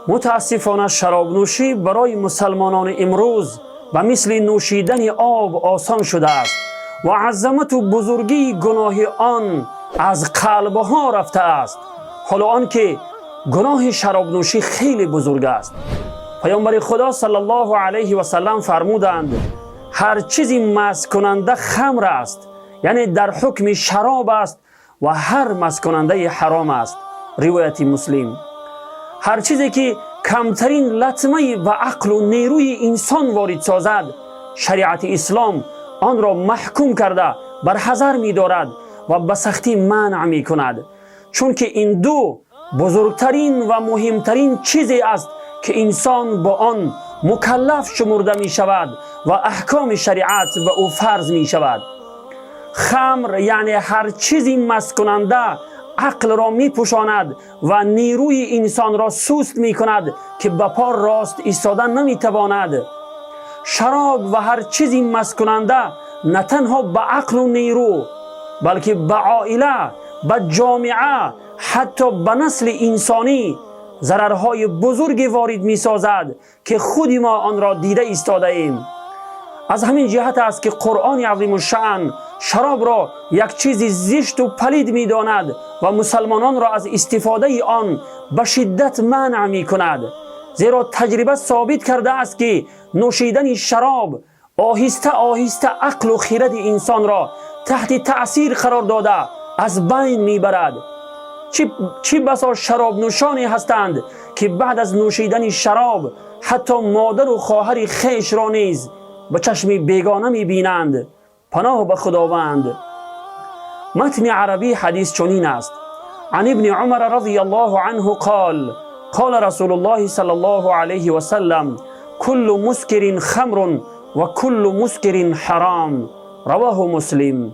متاسفانه شراب نوشی برای مسلمانان امروز و مثل نوشیدن آب آسان شده است و عظمت و بزرگی گناه آن از قلبها رفته است. حالا آنکه گناه شراب نوشی خیلی بزرگ است. پیامبر خدا صلی الله علیه و سلم فرمودند هر چیزی مست کننده خمر است، یعنی در حکم شراب است، و هر مست کننده حرام است. روایت مسلم. هر چیزی که کمترین لطمه و عقل و نیروی انسان وارد سازد، شریعت اسلام آن را محکوم کرده بر حذر می دارد و به سختی منع می کند، چون که این دو بزرگترین و مهمترین چیزی است که انسان با آن مکلف شمرده می شود و احکام شریعت به او فرض می شود. خمر یعنی هر چیزی مست کننده عقل را می پوشاند و نیروی انسان را سست می کند که به پا راست ایستادن نمی تواند. شراب و هر چیزی مست کننده نه تنها به عقل و نیرو، بلکه به عائله، به جامعه، حتی به نسل انسانی ضررهای بزرگی وارد می سازد که خود ما آن را دیده ایستاده ایم. از همین جهت است که قرآن عظیم الشأن شراب را یک چیز زشت و پلید می داند و مسلمانان را از استفاده آن به شدت منع می کند، زیرا تجربه ثابت کرده است که نوشیدن شراب آهسته آهسته عقل و خرد انسان را تحت تأثیر قرار داده از بین می برد. چه بسا شراب نوشانی هستند که بعد از نوشیدن شراب حتی مادر و خواهر خویش را نیز به چشم بیگانه می بینند. پناه به خداوند. متن عربی حدیث چنین است: عن ابن عمر رضی الله عنه قال قال رسول الله صلی الله علیه و سلم كل مسكر خمر و كل مسكر حرام. رواه مسلم.